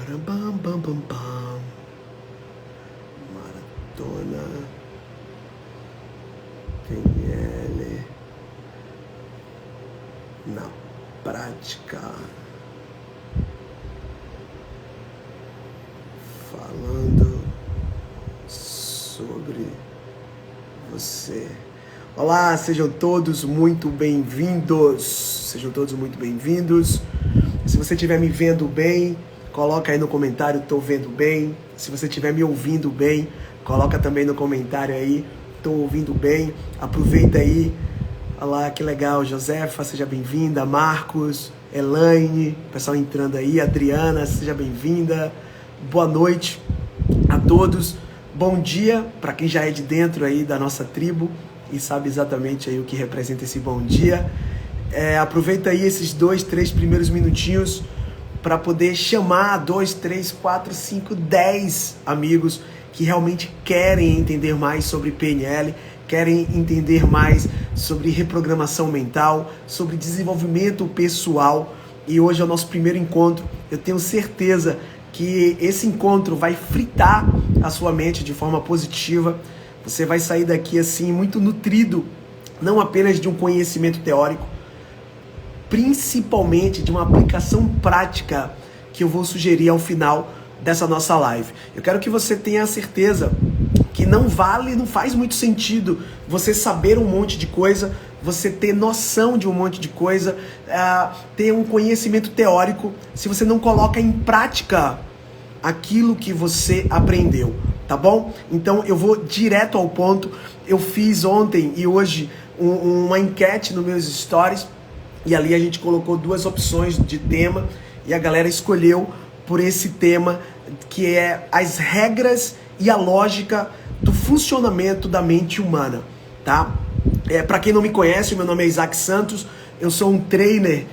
Bam, bam, bam, bam. Maratona PNL na prática, falando sobre você. Olá, sejam todos muito bem-vindos. Sejam todos muito bem-vindos. Se você estiver me vendo bem, coloca aí no comentário, tô vendo bem. Se você estiver me ouvindo bem, coloca também no comentário aí, tô ouvindo bem. Aproveita aí. Olá, que legal, Josefa, seja bem-vinda. Marcos, Elaine, pessoal entrando aí. Adriana, seja bem-vinda. Boa noite a todos. Bom dia para quem já é de dentro aí da nossa tribo e sabe exatamente aí o que representa esse bom dia. Aproveita aí esses 2, 3 primeiros minutinhos para poder chamar 2, 3, 4, 5, 10 amigos que realmente querem entender mais sobre PNL, querem entender mais sobre reprogramação mental, sobre desenvolvimento pessoal. E hoje é o nosso primeiro encontro. Eu tenho certeza que esse encontro vai fritar a sua mente de forma positiva. Você vai sair daqui assim muito nutrido, não apenas de um conhecimento teórico, principalmente de uma aplicação prática que eu vou sugerir ao final dessa nossa live. Eu quero que você tenha a certeza que não faz muito sentido você saber um monte de coisa, você ter noção de um monte de coisa, ter um conhecimento teórico, se você não coloca em prática aquilo que você aprendeu, tá bom? Então eu vou direto ao ponto. Eu fiz ontem e hoje uma enquete nos meus stories, e ali a gente colocou 2 opções de tema e a galera escolheu por esse tema, que é as regras e a lógica do funcionamento da mente humana, tá? Para quem não me conhece, meu nome é Isaac Santos, eu sou um trainer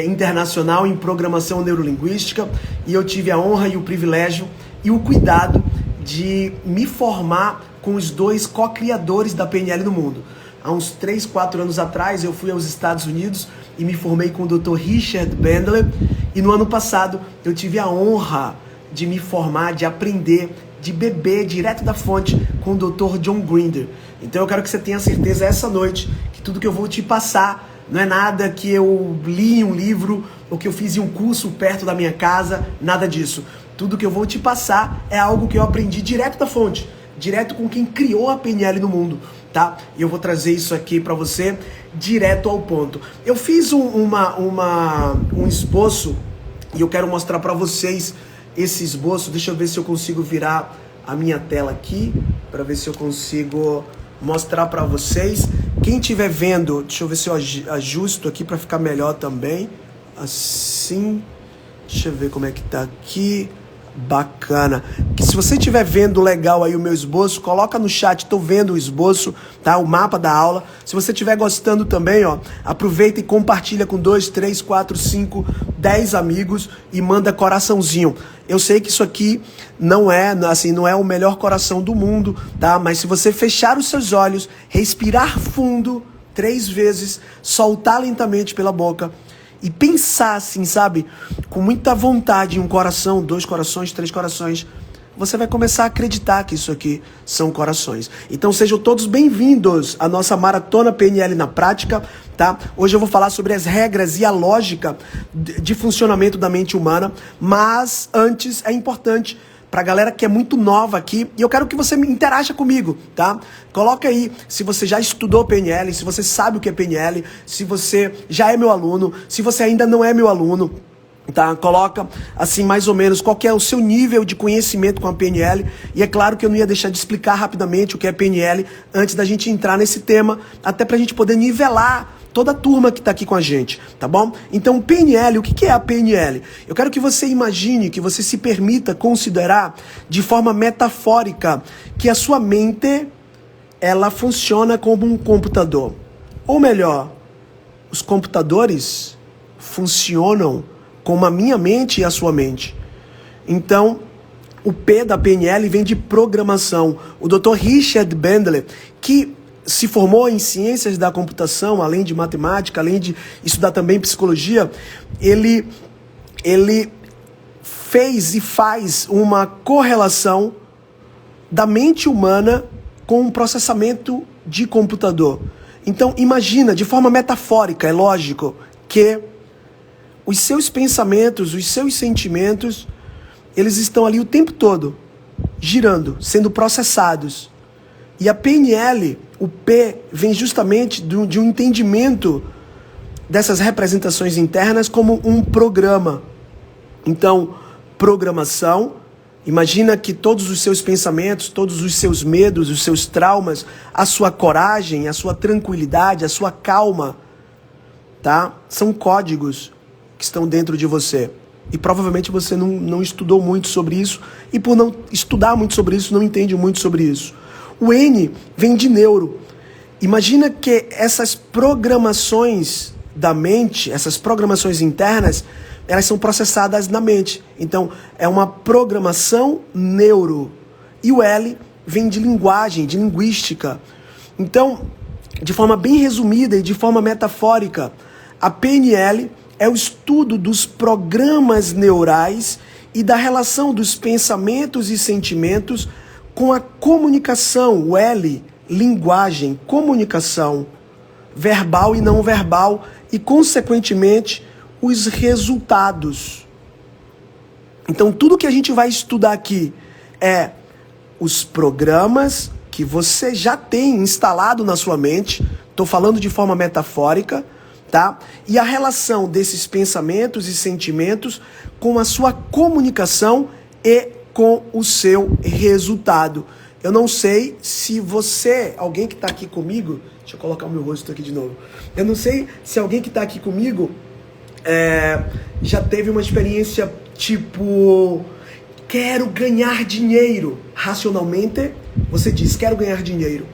internacional em programação neurolinguística e eu tive a honra e o privilégio e o cuidado de me formar com os 2 co-criadores da PNL no mundo. Há uns 3, 4 anos atrás eu fui aos Estados Unidos e me formei com o Dr. Richard Bandler, e no ano passado eu tive a honra de me formar, de aprender, de beber direto da fonte com o Dr. John Grinder. Então eu quero que você tenha certeza essa noite que tudo que eu vou te passar não é nada que eu li em um livro ou que eu fiz em um curso perto da minha casa, nada disso. Tudo que eu vou te passar é algo que eu aprendi direto da fonte, direto com quem criou a PNL no mundo, tá? E eu vou trazer isso aqui para você direto ao ponto. Eu fiz um esboço e eu quero mostrar para vocês esse esboço. Deixa eu ver se eu consigo virar a minha tela aqui para ver se eu consigo mostrar para vocês. Quem estiver vendo, deixa eu ver se eu ajusto aqui para ficar melhor também. Assim, deixa eu ver como é que tá aqui. Bacana. Que se você estiver vendo legal aí o meu esboço, coloca no chat, tô vendo o esboço, tá? O mapa da aula. Se você estiver gostando também, ó, aproveita e compartilha com 2, 3, 4, 5, 10 amigos e manda coraçãozinho. Eu sei que isso aqui não é o melhor coração do mundo, tá? Mas se você fechar os seus olhos, respirar fundo 3 vezes, soltar lentamente pela boca e pensar assim, sabe? Com muita vontade em um coração, 2 corações, 3 corações, você vai começar a acreditar que isso aqui são corações. Então sejam todos bem-vindos à nossa Maratona PNL na Prática, tá? Hoje eu vou falar sobre as regras e a lógica de funcionamento da mente humana, mas antes é importante pra galera que é muito nova aqui, e eu quero que você interaja comigo, tá? Coloca aí se você já estudou PNL, se você sabe o que é PNL, se você já é meu aluno, se você ainda não é meu aluno, tá? Coloca assim mais ou menos qual que é o seu nível de conhecimento com a PNL, e é claro que eu não ia deixar de explicar rapidamente o que é PNL antes da gente entrar nesse tema, até pra gente poder nivelar toda a turma que está aqui com a gente, tá bom? Então, PNL, o que é a PNL? Eu quero que você imagine, que você se permita considerar de forma metafórica que a sua mente, ela funciona como um computador. Ou melhor, os computadores funcionam como a minha mente e a sua mente. Então, o P da PNL vem de programação. O Dr. Richard Bandler, que se formou em ciências da computação, além de matemática, além de estudar também psicologia, ele fez e faz uma correlação da mente humana com um processamento de computador. Então, imagina, de forma metafórica, é lógico, que os seus pensamentos, os seus sentimentos, eles estão ali o tempo todo, girando, sendo processados. E a PNL, o P, vem justamente de um entendimento dessas representações internas como um programa. Então, programação, imagina que todos os seus pensamentos, todos os seus medos, os seus traumas, a sua coragem, a sua tranquilidade, a sua calma, tá? São códigos que estão dentro de você. E provavelmente você não estudou muito sobre isso, e por não estudar muito sobre isso, não entende muito sobre isso. O N vem de neuro. Imagina que essas programações da mente, essas programações internas, elas são processadas na mente. Então, é uma programação neuro. E o L vem de linguagem, de linguística. Então, de forma bem resumida e de forma metafórica, a PNL é o estudo dos programas neurais e da relação dos pensamentos e sentimentos com a comunicação, o L, linguagem, comunicação, verbal e não verbal, e, consequentemente, os resultados. Então, tudo que a gente vai estudar aqui é os programas que você já tem instalado na sua mente, estou falando de forma metafórica, tá? E a relação desses pensamentos e sentimentos com a sua comunicação e com o seu resultado. Eu não sei se você, alguém que está aqui comigo, deixa eu colocar o meu rosto aqui de novo. Eu não sei se alguém que está aqui comigo já teve uma experiência tipo, quero ganhar dinheiro. Racionalmente, você diz, quero ganhar dinheiro.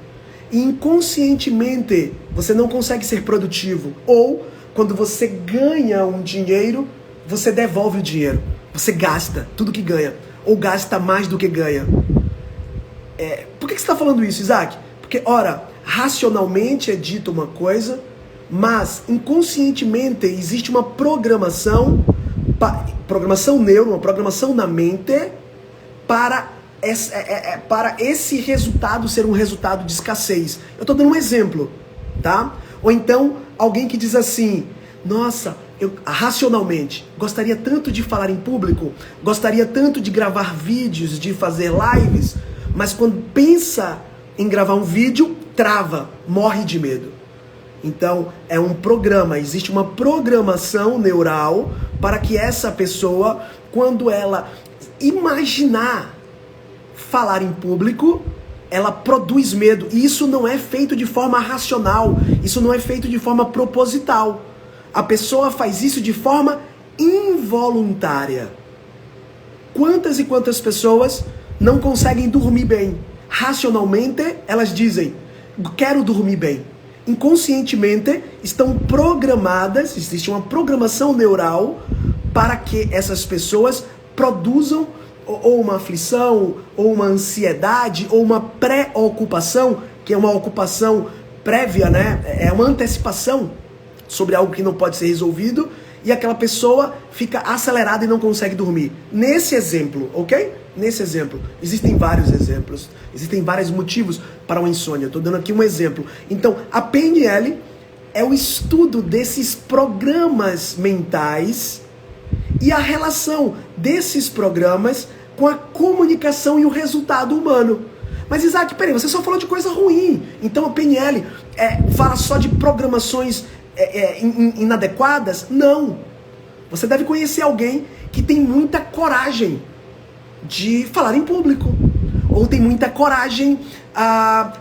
E inconscientemente, você não consegue ser produtivo. Ou, quando você ganha um dinheiro, você devolve o dinheiro. Você gasta tudo que ganha. Ou gasta mais do que ganha. Por que você está falando isso, Isaac? Porque, ora, racionalmente é dito uma coisa, mas inconscientemente existe uma programação neuro, uma programação na mente para esse resultado ser um resultado de escassez. Eu estou dando um exemplo, tá? Ou então, alguém que diz assim, nossa, eu racionalmente gostaria tanto de falar em público, gostaria tanto de gravar vídeos, de fazer lives, mas quando pensa em gravar um vídeo, trava, morre de medo. Então, é um programa, existe uma programação neural para que essa pessoa, quando ela imaginar falar em público, ela produz medo. E isso não é feito de forma racional, isso não é feito de forma proposital. A pessoa faz isso de forma involuntária. Quantas e quantas pessoas não conseguem dormir bem? Racionalmente, elas dizem, quero dormir bem. Inconscientemente, estão programadas, existe uma programação neural para que essas pessoas produzam ou uma aflição, ou uma ansiedade, ou uma preocupação, que é uma ocupação prévia, né? É uma antecipação sobre algo que não pode ser resolvido, e aquela pessoa fica acelerada e não consegue dormir. Nesse exemplo, ok? Nesse exemplo. Existem vários exemplos, existem vários motivos para uma insônia. Estou dando aqui um exemplo. Então, a PNL é o estudo desses programas mentais e a relação desses programas com a comunicação e o resultado humano. Mas, Isaac, peraí, você só falou de coisa ruim. Então a PNL fala só de programações inadequadas? Não. Você deve conhecer alguém que tem muita coragem de falar em público. Ou tem muita coragem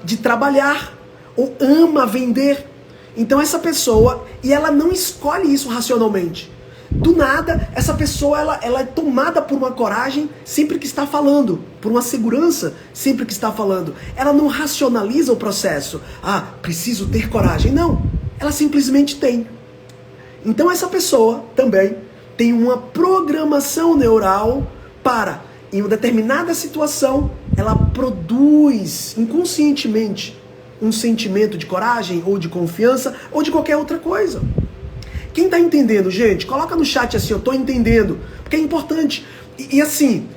de trabalhar. Ou ama vender. Então essa pessoa, e ela não escolhe isso racionalmente. Do nada, essa pessoa ela é tomada por uma coragem sempre que está falando, por uma segurança sempre que está falando. Ela não racionaliza o processo. Preciso ter coragem. Não, ela simplesmente tem. Então essa pessoa também tem uma programação neural para, em uma determinada situação, ela produz inconscientemente um sentimento de coragem, ou de confiança, ou de qualquer outra coisa. Quem está entendendo, gente? Coloca no chat assim, eu estou entendendo. Porque é importante. E assim,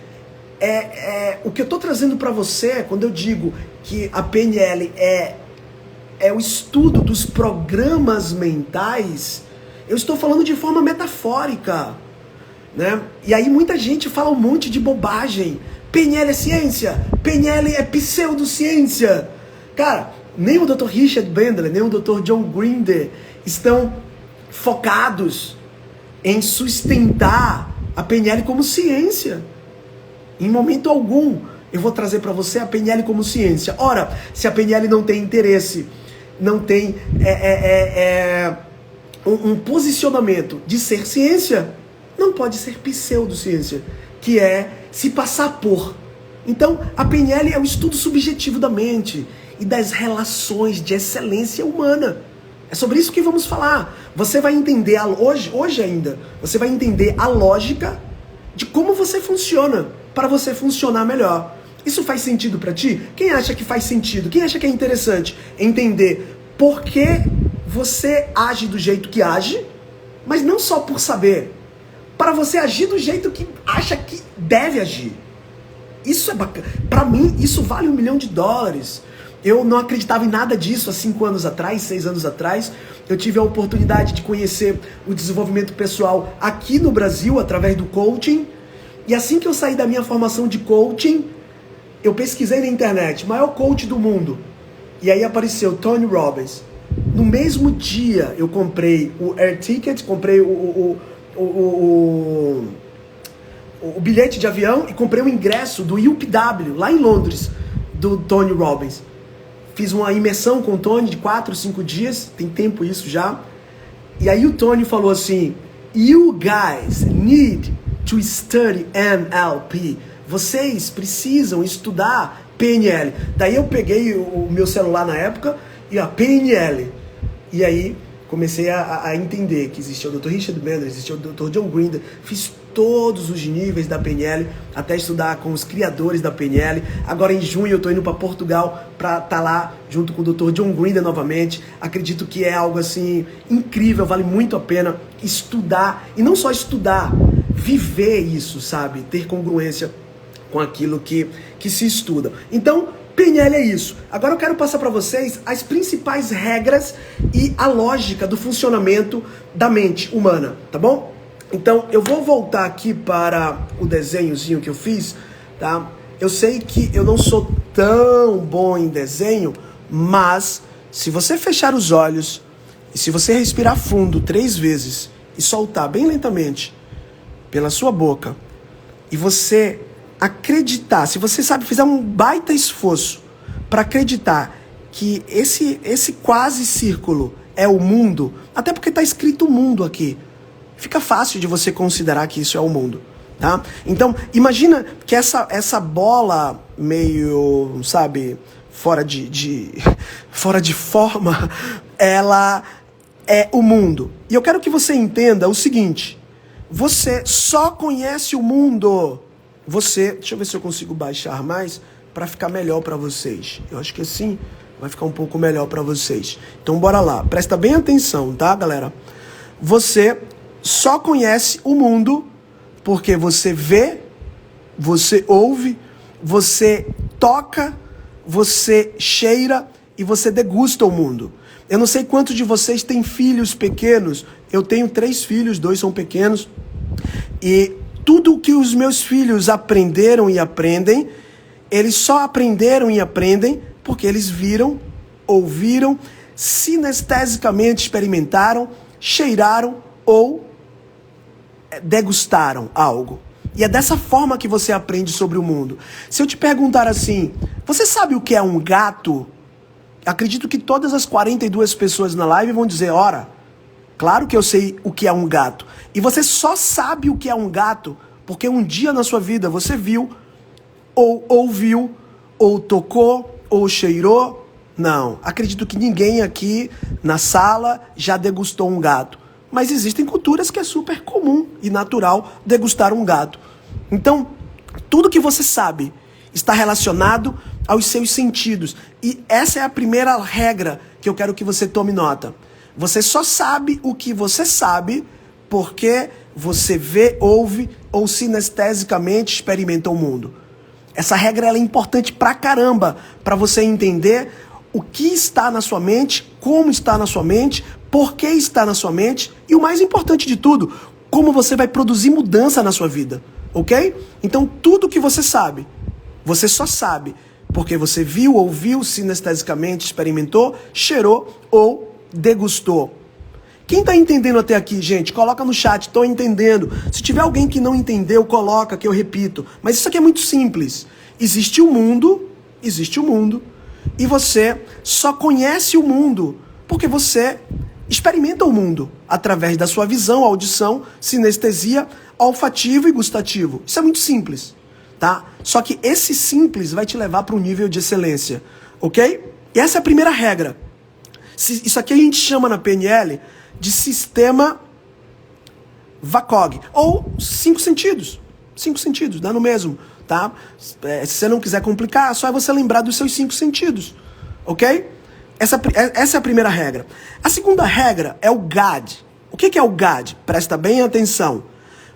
o que eu estou trazendo para você, quando eu digo que a PNL é o estudo dos programas mentais, eu estou falando de forma metafórica, né? E aí muita gente fala um monte de bobagem. PNL é ciência, PNL é pseudociência. Cara, nem o Dr. Richard Bandler, nem o Dr. John Grinder estão focados em sustentar a PNL como ciência. Em momento algum eu vou trazer para você a PNL como ciência. Ora, se a PNL não tem interesse, não tem um posicionamento de ser ciência, não pode ser pseudociência, que é se passar por. Então, a PNL é o estudo subjetivo da mente e das relações de excelência humana. É sobre isso que vamos falar. Você vai entender, hoje ainda, você vai entender a lógica de como você funciona, para você funcionar melhor. Isso faz sentido para ti? Quem acha que faz sentido? Quem acha que é interessante entender por que você age do jeito que age, mas não só por saber, para você agir do jeito que acha que deve agir. Isso é bacana. Para mim, isso vale $1 milhão. Eu não acreditava em nada disso há 5 anos atrás, 6 anos atrás. Eu tive a oportunidade de conhecer o desenvolvimento pessoal aqui no Brasil, através do coaching. E assim que eu saí da minha formação de coaching, eu pesquisei na internet, maior coach do mundo. E aí apareceu Tony Robbins. No mesmo dia, eu comprei o air ticket, comprei o bilhete de avião e comprei o ingresso do UPW, lá em Londres, do Tony Robbins. Fiz uma imersão com o Tony de 4, 5 dias, tem tempo isso já. E aí o Tony falou assim, you guys need to study NLP. Vocês precisam estudar PNL. Daí eu peguei o meu celular na época e a PNL. E aí comecei a entender que existia o Dr. Richard Bandler, existia o Dr. John Grinder. Fiz todos os níveis da PNL, até estudar com os criadores da PNL. Agora em junho eu estou indo para Portugal para estar lá junto com o Dr. John Grinder novamente. Acredito que é algo assim incrível, vale muito a pena estudar. E não só estudar, viver isso, sabe? Ter congruência com aquilo que se estuda. Então, PNL é isso. Agora eu quero passar para vocês as principais regras e a lógica do funcionamento da mente humana, tá bom? Então, eu vou voltar aqui para o desenhozinho que eu fiz, tá? Eu sei que eu não sou tão bom em desenho, mas se você fechar os olhos e se você respirar fundo 3 vezes e soltar bem lentamente pela sua boca e você acreditar, se você sabe, fizer um baita esforço para acreditar que esse quase círculo é o mundo, até porque está escrito mundo aqui, fica fácil de você considerar que isso é o mundo, tá? Então, imagina que essa bola meio, sabe, fora de forma, ela é o mundo. E eu quero que você entenda o seguinte, você só conhece o mundo. Deixa eu ver se eu consigo baixar mais para ficar melhor para vocês. Eu acho que assim vai ficar um pouco melhor para vocês. Então bora lá, presta bem atenção, tá, galera? Você só conhece o mundo porque você vê, você ouve, você toca, você cheira e você degusta o mundo. Eu não sei quantos de vocês têm filhos pequenos. Eu tenho 3 filhos, 2 são pequenos. E tudo que os meus filhos aprenderam e aprendem, eles só aprenderam e aprendem porque eles viram, ouviram, sinestesicamente experimentaram, cheiraram ou degustaram algo. E é dessa forma que você aprende sobre o mundo. Se eu te perguntar assim, você sabe o que é um gato? Acredito que todas as 42 pessoas na live vão dizer, ora, claro que eu sei o que é um gato. E você só sabe o que é um gato porque um dia na sua vida você viu, ou ouviu, ou tocou, ou cheirou. Não, acredito que ninguém aqui na sala já degustou um gato. Mas existem culturas que é super comum e natural degustar um gato. Então, tudo que você sabe está relacionado aos seus sentidos. E essa é a primeira regra que eu quero que você tome nota. Você só sabe o que você sabe porque você vê, ouve ou sinestesicamente experimenta o mundo. Essa regra ela é importante pra caramba, pra você entender o que está na sua mente, como está na sua mente, por que está na sua mente e o mais importante de tudo, como você vai produzir mudança na sua vida, ok? Então tudo que você sabe, você só sabe porque você viu, ouviu, sinestesicamente experimentou, cheirou ou degustou. Quem está entendendo até aqui, gente? Coloca no chat, estou entendendo. Se tiver alguém que não entendeu, coloca que eu repito. Mas isso aqui é muito simples. Existe o mundo, e você só conhece o mundo porque você experimenta o mundo através da sua visão, audição, sinestesia, olfativo e gustativo. Isso é muito simples, tá? Só que esse simples vai te levar para um nível de excelência, ok? E essa é a primeira regra. Isso aqui a gente chama na PNL de sistema VACOG, ou 5 sentidos. 5 sentidos, dá no mesmo, tá? Se você não quiser complicar, só é você lembrar dos seus 5 sentidos, ok? Essa é a primeira regra. A segunda regra é o GAD. O que é o GAD? Presta bem atenção.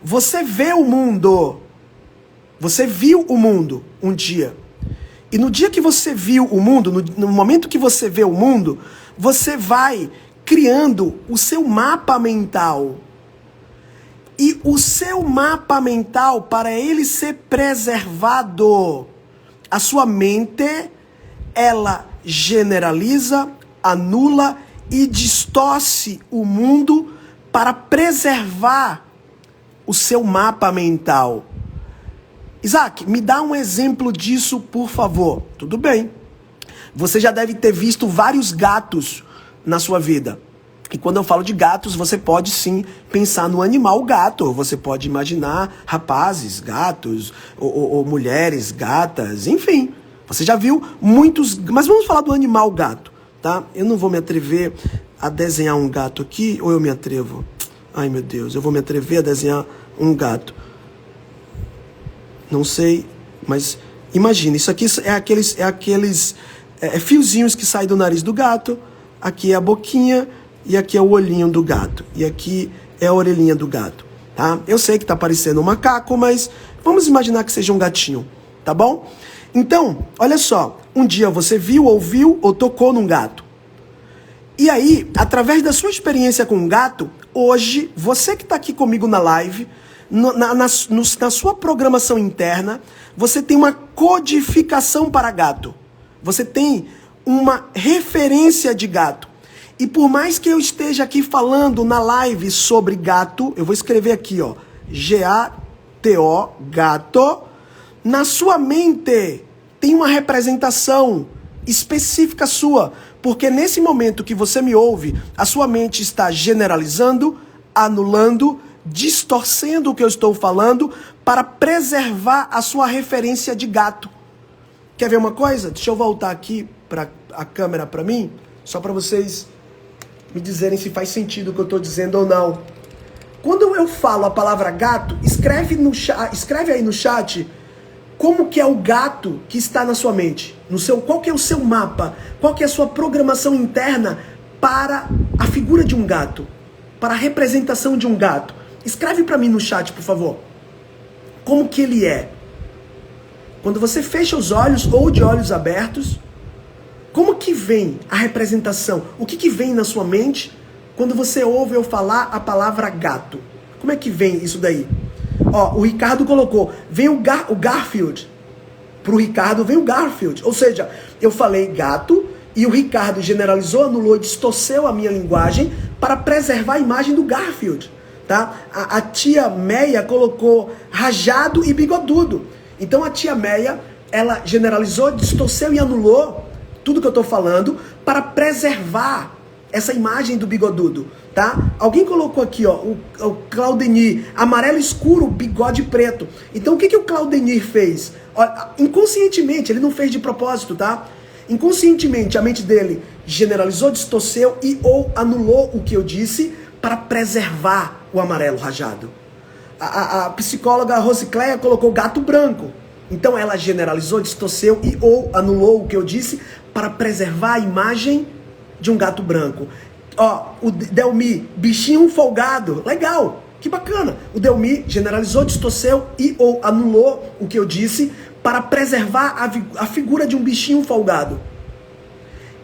Você vê o mundo. Você viu o mundo um dia. E no dia que você viu o mundo, no momento que você vê o mundo, você vai criando o seu mapa mental. E o seu mapa mental, para ele ser preservado, a sua mente, ela generaliza, anula e distorce o mundo para preservar o seu mapa mental. Isaac, me dá um exemplo disso, por favor. Tudo bem. Você já deve ter visto vários gatos na sua vida. E quando eu falo de gatos, você pode sim pensar no animal gato. Você pode imaginar rapazes gatos, ou mulheres gatas, enfim. Você já viu muitos... Mas vamos falar do animal gato, tá? Eu não vou me atrever a desenhar um gato aqui, ou eu me atrevo? Ai, meu Deus, eu vou me atrever a desenhar um gato. Não sei, mas imagina, isso aqui é aqueles fiozinhos que saem do nariz do gato, aqui é a boquinha e aqui é o olhinho do gato, e aqui é a orelhinha do gato, tá? Eu sei que tá parecendo um macaco, mas vamos imaginar que seja um gatinho, tá bom? Então, olha só, um dia você viu, ouviu ou tocou num gato. E aí, através da sua experiência com um gato, hoje, você que tá aqui comigo na live, na sua programação interna, você tem uma codificação para gato. Você tem uma referência de gato. E por mais que eu esteja aqui falando na live sobre gato, eu vou escrever aqui, ó, G-A-T-O, gato, na sua mente tem uma representação específica sua, porque nesse momento que você me ouve, a sua mente está generalizando, anulando, distorcendo o que eu estou falando para preservar a sua referência de gato. Quer ver uma coisa? Deixa eu voltar aqui para a câmera para mim, só para vocês me dizerem se faz sentido o que eu estou dizendo ou não. Quando eu falo a palavra gato, escreve aí no chat como que é o gato que está na sua mente. Qual que é o seu mapa? Qual que é a sua programação interna para a figura de um gato? Para a representação de um gato? Escreve para mim no chat, por favor. Como que ele é? Quando você fecha os olhos ou de olhos abertos, como que vem a representação? O que vem na sua mente quando você ouve eu falar a palavra gato? Como é que vem isso daí? Ó, o Ricardo colocou, vem o Garfield. Pro Ricardo vem o Garfield. Ou seja, eu falei gato e o Ricardo generalizou, anulou e distorceu a minha linguagem para preservar a imagem do Garfield. Tá? A tia Meia colocou rajado e bigodudo. Então a tia Meia, ela generalizou, distorceu e anulou tudo que eu tô falando para preservar essa imagem do bigodudo, tá? Alguém colocou aqui, ó, o Claudenir, amarelo escuro, bigode preto. Então o que o Claudenir fez? Ó, inconscientemente, ele não fez de propósito, tá? Inconscientemente, a mente dele generalizou, distorceu e ou anulou o que eu disse para preservar o amarelo rajado. A psicóloga Rosicléia colocou gato branco. Então ela generalizou, distorceu e ou anulou o que eu disse para preservar a imagem de um gato branco. Ó, o Delmi, bichinho folgado. Legal, Que bacana. O Delmi generalizou, distorceu e ou anulou o que eu disse para preservar a figura de um bichinho folgado.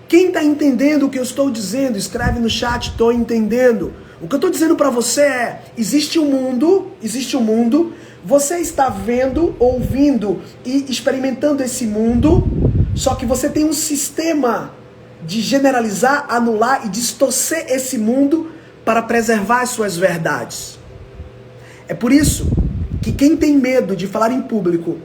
Quem está entendendo o que eu estou dizendo, escreve no chat, estou entendendo. O que eu estou dizendo para você é, existe um mundo, você está vendo, ouvindo e experimentando esse mundo, só que você tem um sistema de generalizar, anular e distorcer esse mundo para preservar as suas verdades. É por isso que quem tem medo de falar em público,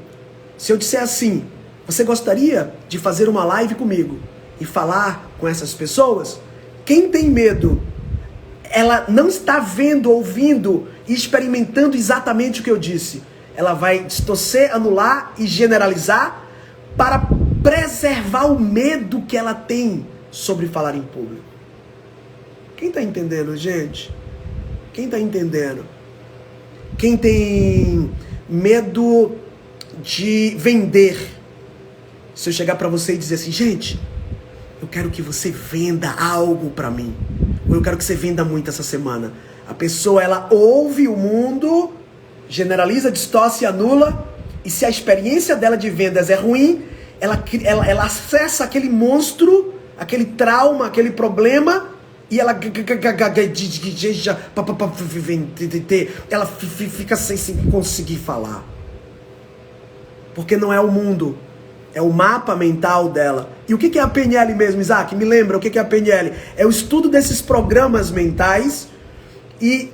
se eu disser assim, você gostaria de fazer uma live comigo e falar com essas pessoas? Quem tem medo, ela não está vendo, ouvindo e experimentando exatamente o que eu disse. Ela vai distorcer, anular e generalizar para preservar o medo que ela tem sobre falar em público. Quem está entendendo, gente? Quem está entendendo? Quem tem medo de vender? Se eu chegar para você e dizer assim, gente, eu quero que você venda algo para mim. Ou eu quero que você venda muito essa semana. A pessoa, ela ouve o mundo, generaliza, distorce e anula. E se a experiência dela de vendas é ruim, ela acessa aquele monstro, aquele trauma, aquele problema, e ela fica sem conseguir falar. Porque não é o mundo, é o mapa mental dela. E o que é a PNL mesmo, Isaac? Me lembra o que é a PNL? É o estudo desses programas mentais e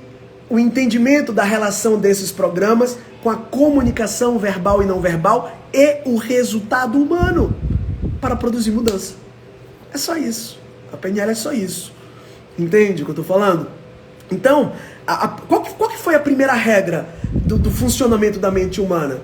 o entendimento da relação desses programas com a comunicação verbal e não verbal e o resultado humano para produzir mudança. É só isso. A PNL é só isso. Entende o que eu estou falando? Então, qual que foi a primeira regra do funcionamento da mente humana?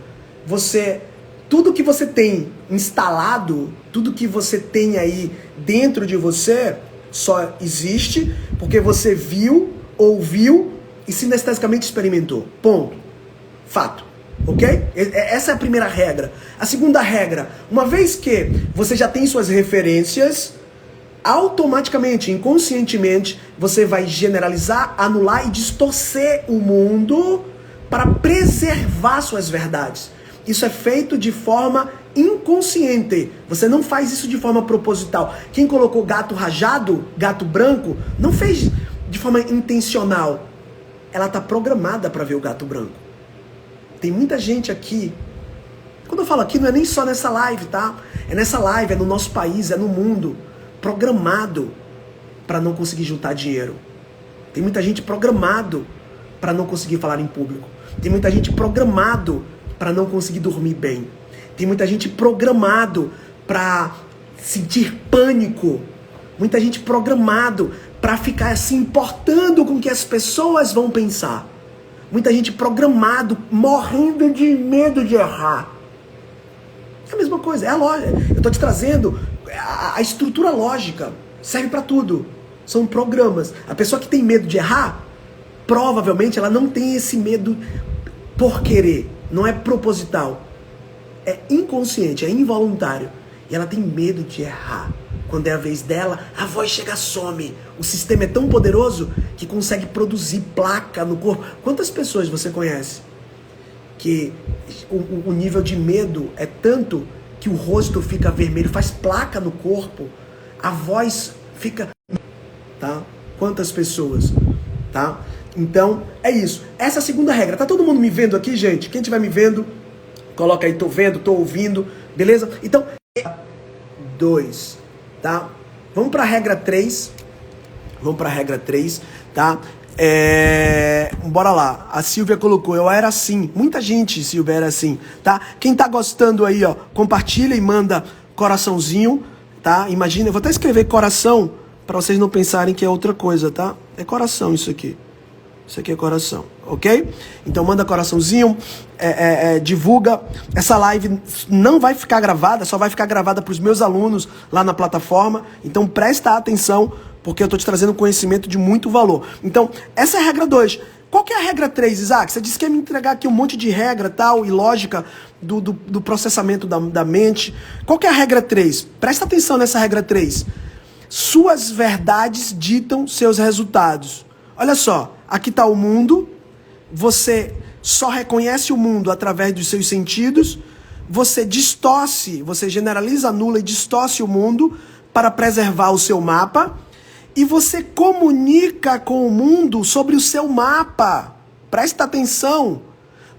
Tudo que você tem instalado, tudo que você tem aí dentro de você, só existe porque você viu, ouviu e sinestesicamente experimentou. Ponto. Fato. Ok? Essa é a primeira regra. A segunda regra, uma vez que você já tem suas referências, automaticamente, inconscientemente, você vai generalizar, anular e distorcer o mundo para preservar suas verdades. Isso é feito de forma inconsciente. Você não faz isso de forma proposital. Quem colocou gato rajado, gato branco, não fez de forma intencional. Ela está programada para ver o gato branco. Tem muita gente aqui. Quando eu falo aqui, não é nem só nessa live, tá? É nessa live, é no nosso país, é no mundo. Programado para não conseguir juntar dinheiro. Tem muita gente programado para não conseguir falar em público. Tem muita gente programado para não conseguir dormir bem. Tem muita gente programado para sentir pânico. Muita gente programado para ficar se importando com o que as pessoas vão pensar. Muita gente programado, morrendo de medo de errar. É a mesma coisa, é a lógica. Eu estou te trazendo a estrutura lógica. Serve para tudo. São programas. A pessoa que tem medo de errar, provavelmente ela não tem esse medo por querer. Não é proposital. É inconsciente, é involuntário. E ela tem medo de errar. Quando é a vez dela, a voz chega, some. O sistema é tão poderoso que consegue produzir placa no corpo. Quantas pessoas você conhece que o nível de medo é tanto que o rosto fica vermelho, faz placa no corpo, a voz fica... Tá? Quantas pessoas? Tá? Então, é isso. Essa é a segunda regra. Tá todo mundo me vendo aqui, gente? Quem estiver me vendo, coloca aí, tô vendo, tô ouvindo, beleza? Então, 2, tá? Vamos pra regra 3. Vamos pra regra 3, tá? Bora lá. A Silvia colocou, eu era assim. Muita gente, Silvia, era assim, tá? Quem tá gostando aí, ó, compartilha e manda coraçãozinho, tá? Imagina, eu vou até escrever coração pra vocês não pensarem que é outra coisa, tá? É coração isso aqui. Isso aqui é coração, ok? Então manda coraçãozinho, divulga. Essa live não vai ficar gravada, só vai ficar gravada para os meus alunos lá na plataforma. Então presta atenção, porque eu estou te trazendo conhecimento de muito valor. Então, essa é a regra 2. Qual que é a regra 3, Isaac? Você disse que ia me entregar aqui um monte de regra tal, e lógica do processamento da mente. Qual que é a regra 3? Presta atenção nessa regra 3. Suas verdades ditam seus resultados. Olha só, aqui está o mundo, você só reconhece o mundo através dos seus sentidos, você distorce, você generaliza, anula e distorce o mundo para preservar o seu mapa, e você comunica com o mundo sobre o seu mapa. Presta atenção.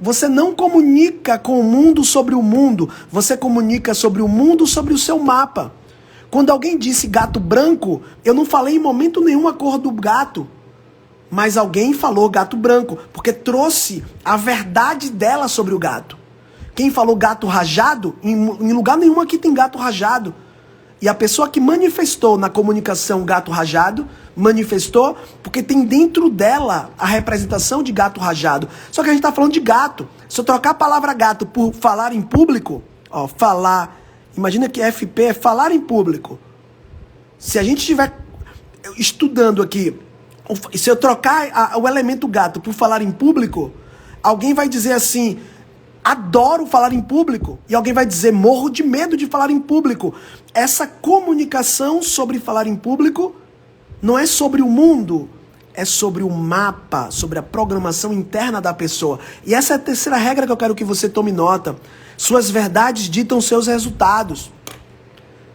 Você não comunica com o mundo sobre o mundo, você comunica sobre o mundo sobre o seu mapa. Quando alguém disse gato branco, eu não falei em momento nenhum a cor do gato. Mas alguém falou gato branco, porque trouxe a verdade dela sobre o gato. Quem falou gato rajado, em lugar nenhum aqui tem gato rajado. E a pessoa que manifestou na comunicação gato rajado, manifestou porque tem dentro dela a representação de gato rajado. Só que a gente está falando de gato. Se eu trocar a palavra gato por falar em público, ó, falar, imagina que FP é falar em público. Se a gente estiver estudando aqui, se eu trocar o elemento gato por falar em público, alguém vai dizer assim, adoro falar em público. E alguém vai dizer, morro de medo de falar em público. Essa comunicação sobre falar em público não é sobre o mundo, é sobre o mapa, sobre a programação interna da pessoa. E essa é a terceira regra que eu quero que você tome nota. Suas verdades ditam seus resultados.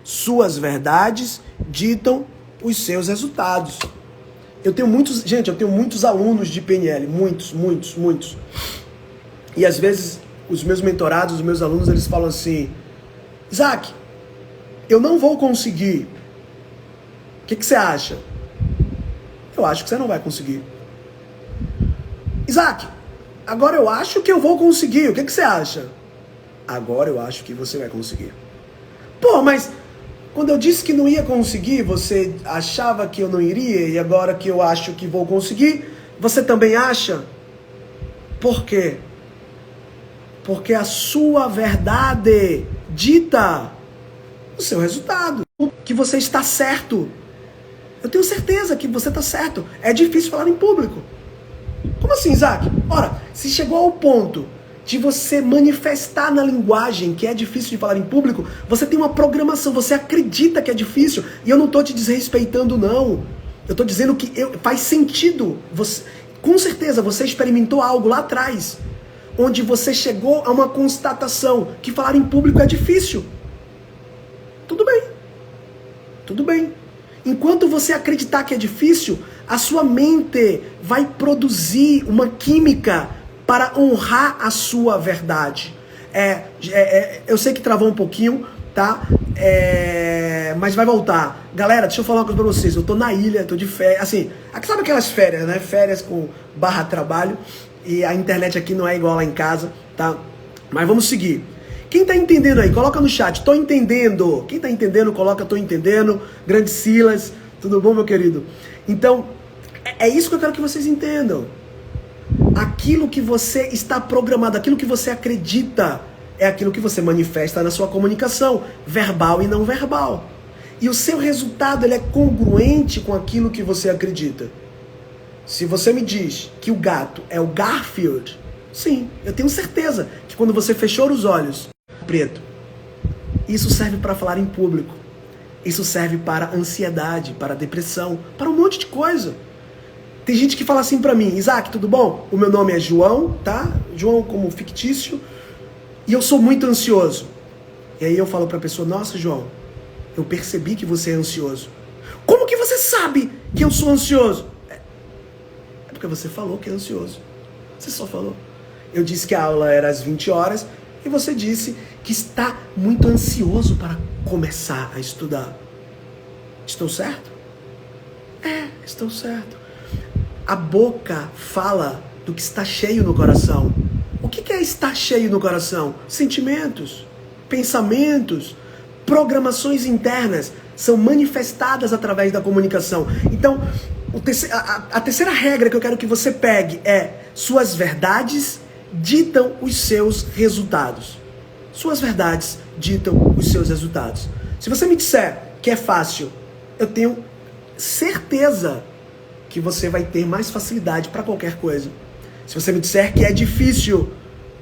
Suas verdades ditam os seus resultados. Eu tenho muitos alunos de PNL, muitos. E às vezes os meus mentorados, os meus alunos, eles falam assim, Isaac, eu não vou conseguir. O que você acha? Eu acho que você não vai conseguir. Isaac, agora eu acho que eu vou conseguir. O que você acha? Agora eu acho que você vai conseguir. Pô, mas quando eu disse que não ia conseguir, você achava que eu não iria, e agora que eu acho que vou conseguir, você também acha? Por quê? Porque a sua verdade dita o seu resultado. Que você está certo. Eu tenho certeza que você está certo. É difícil falar em público. Como assim, Isaac? Ora, se chegou ao ponto de você manifestar na linguagem que é difícil de falar em público, você tem uma programação, você acredita que é difícil, e eu não estou te desrespeitando, não. Eu estou dizendo que faz sentido. Com certeza você experimentou algo lá atrás, onde você chegou a uma constatação que falar em público é difícil. Tudo bem. Tudo bem. Enquanto você acreditar que é difícil, a sua mente vai produzir uma química para honrar a sua verdade. Eu sei que travou um pouquinho, tá? Mas vai voltar. Galera, deixa eu falar uma coisa pra vocês. Eu tô na ilha, tô de férias. Assim, sabe aquelas férias, né? Férias com barra trabalho. E a internet aqui não é igual lá em casa, tá? Mas vamos seguir. Quem tá entendendo aí? Coloca no chat. Tô entendendo. Quem tá entendendo, coloca tô entendendo. Grande Silas. Tudo bom, meu querido? Então, é isso que eu quero que vocês entendam. Aquilo que você está programado, aquilo que você acredita, é aquilo que você manifesta na sua comunicação, verbal e não verbal. E o seu resultado, ele é congruente com aquilo que você acredita. Se você me diz que o gato é o Garfield, sim, eu tenho certeza que quando você fechou os olhos, preto, isso serve para falar em público. Isso serve para ansiedade, para depressão, para um monte de coisa. Tem gente que fala assim pra mim, Isaac, tudo bom? O meu nome é João, tá? João como fictício. E eu sou muito ansioso. E aí eu falo pra pessoa, nossa, João, eu percebi que você é ansioso. Como que você sabe que eu sou ansioso? É porque você falou que é ansioso. Você só falou. Eu disse que a aula era às 20 horas e você disse que está muito ansioso para começar a estudar. Estou certo? Estou certo. A boca fala do que está cheio no coração. O que é estar cheio no coração? Sentimentos, pensamentos, programações internas são manifestadas através da comunicação. Então, a terceira regra que eu quero que você pegue é: suas verdades ditam os seus resultados. Suas verdades ditam os seus resultados. Se você me disser que é fácil, eu tenho certeza que você vai ter mais facilidade para qualquer coisa. Se você me disser que é difícil,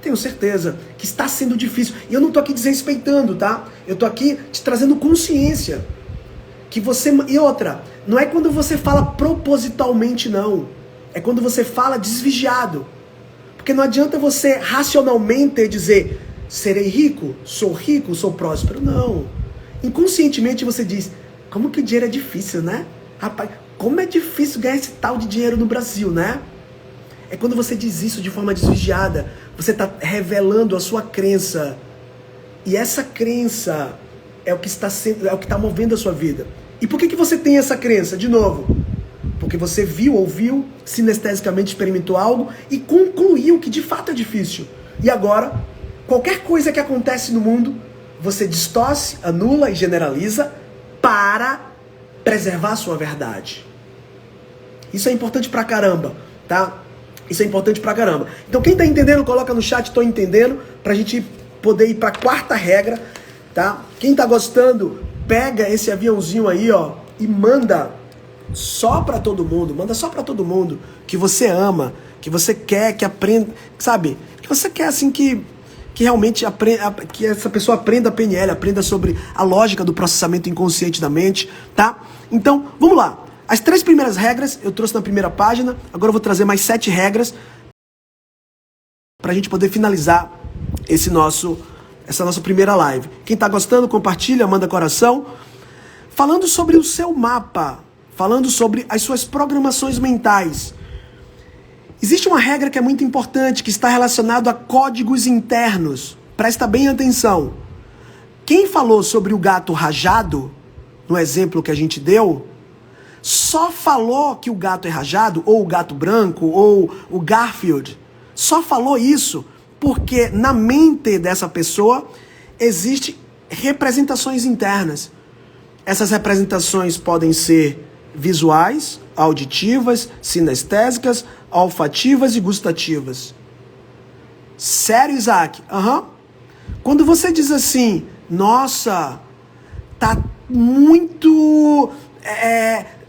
tenho certeza que está sendo difícil. E eu não estou aqui desrespeitando, tá? Eu estou aqui te trazendo consciência. Que você... E outra, não é quando você fala propositalmente, não. É quando você fala desviado. Porque não adianta você racionalmente dizer, serei rico, sou próspero. Não. Inconscientemente você diz, como que o dinheiro é difícil, né? Rapaz, como é difícil ganhar esse tal de dinheiro no Brasil, né? É quando você diz isso de forma desviada, você está revelando a sua crença. E essa crença é o que está movendo a sua vida. E por que você tem essa crença? De novo, porque você viu, ouviu, sinestesicamente experimentou algo e concluiu que de fato é difícil. E agora, qualquer coisa que acontece no mundo, você distorce, anula e generaliza para preservar a sua verdade. Isso é importante pra caramba, tá? Isso é importante pra caramba. Então quem tá entendendo, coloca no chat, tô entendendo, pra gente poder ir pra quarta regra, tá? Quem tá gostando, pega esse aviãozinho aí, ó, e manda só pra todo mundo, que você ama, que você quer que aprenda, sabe? Que você quer, assim, que realmente que essa pessoa aprenda a PNL, aprenda sobre a lógica do processamento inconsciente da mente, tá? Então, vamos lá. As 3 primeiras regras eu trouxe na primeira página, agora eu vou trazer mais 7 regras pra gente poder finalizar essa nossa primeira live. Quem tá gostando, compartilha, manda coração. Falando sobre o seu mapa, falando sobre as suas programações mentais. Existe uma regra que é muito importante, que está relacionada a códigos internos. Presta bem atenção. Quem falou sobre o gato rajado, no exemplo que a gente deu, só falou que o gato é rajado, ou o gato branco, ou o Garfield. Só falou isso porque na mente dessa pessoa existem representações internas. Essas representações podem ser visuais, auditivas, sinestésicas, olfativas e gustativas. Sério, Isaac? Quando você diz assim, nossa, tá muito...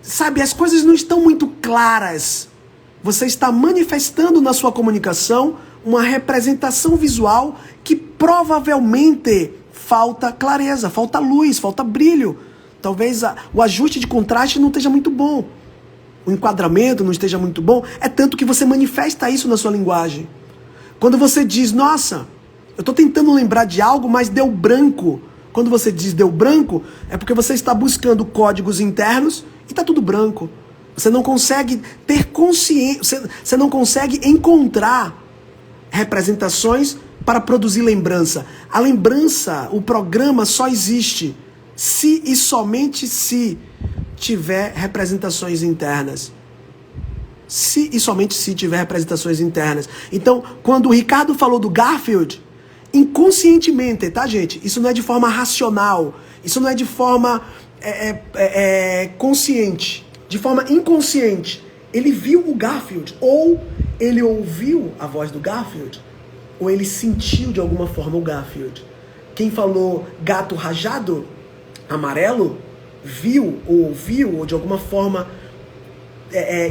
sabe, as coisas não estão muito claras. Você está manifestando na sua comunicação uma representação visual que provavelmente falta clareza, falta luz, falta brilho. Talvez o ajuste de contraste não esteja muito bom. O enquadramento não esteja muito bom. É tanto que você manifesta isso na sua linguagem. Quando você diz, nossa, eu estou tentando lembrar de algo, mas deu branco. Quando você diz deu branco, é porque você está buscando códigos internos e está tudo branco. Você não consegue ter consciência, você não consegue encontrar representações para produzir lembrança. A lembrança, o programa só existe se e somente se tiver representações internas. Se e somente se tiver representações internas. Então, quando o Ricardo falou do Garfield, inconscientemente, tá, gente? Isso não é de forma racional. Isso não é de forma consciente. De forma inconsciente. Ele viu o Garfield. Ou ele ouviu a voz do Garfield. Ou ele sentiu de alguma forma o Garfield. Quem falou gato rajado, amarelo, viu ou ouviu, ou de alguma forma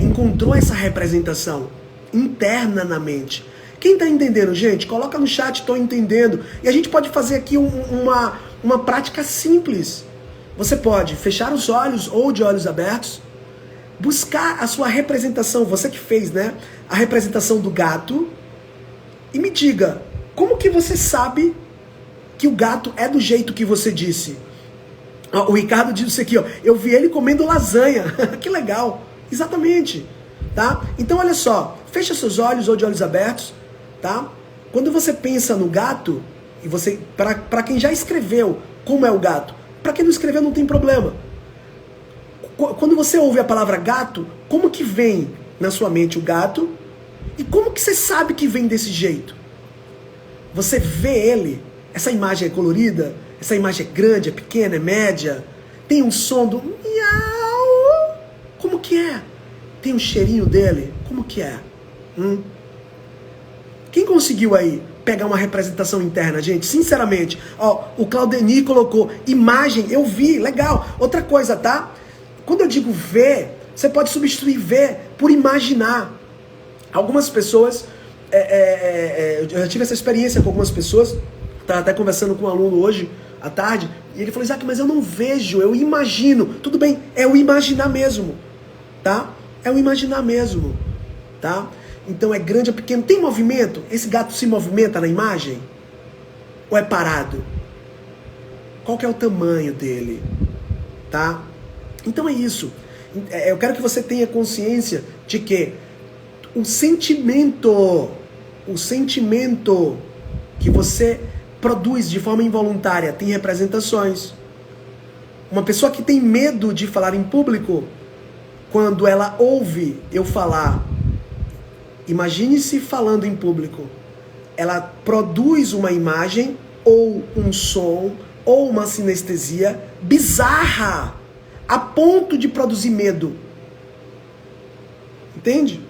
encontrou essa representação interna na mente. Quem está entendendo, gente? Coloca no chat, estou entendendo. E a gente pode fazer aqui uma prática simples. Você pode fechar os olhos ou de olhos abertos, buscar a sua representação, você que fez, né? A representação do gato, e me diga, como que você sabe que o gato é do jeito que você disse? O Ricardo disse aqui, ó, eu vi ele comendo lasanha. Que legal. Exatamente. Tá? Então, olha só, fecha seus olhos ou de olhos abertos, tá? Quando você pensa no gato, e você, para quem já escreveu como é o gato, para quem não escreveu não tem problema. Quando você ouve a palavra gato, como que vem na sua mente o gato? E como que você sabe que vem desse jeito? Você vê ele, essa imagem é colorida, essa imagem é grande, é pequena, é média, tem um som do miau, como que é? Tem um cheirinho dele, como que é? Quem conseguiu aí pegar uma representação interna, gente? Sinceramente, ó, o Claudenir colocou imagem, eu vi, legal. Outra coisa, tá? Quando eu digo ver, você pode substituir ver por imaginar. Algumas pessoas, eu já tive essa experiência com algumas pessoas, estava até conversando com um aluno hoje à tarde, e ele falou, Isaac, mas eu não vejo, eu imagino. Tudo bem, é o imaginar mesmo, tá? É o imaginar mesmo, tá? Então é grande ou pequeno? Tem movimento? Esse gato se movimenta na imagem? Ou é parado? Qual que é o tamanho dele? Tá? Então é isso. Eu quero que você tenha consciência de que o sentimento que você produz de forma involuntária tem representações. Uma pessoa que tem medo de falar em público, quando ela ouve eu falar, imagine-se falando em público, ela produz uma imagem ou um som ou uma sinestesia bizarra a ponto de produzir medo. Entende?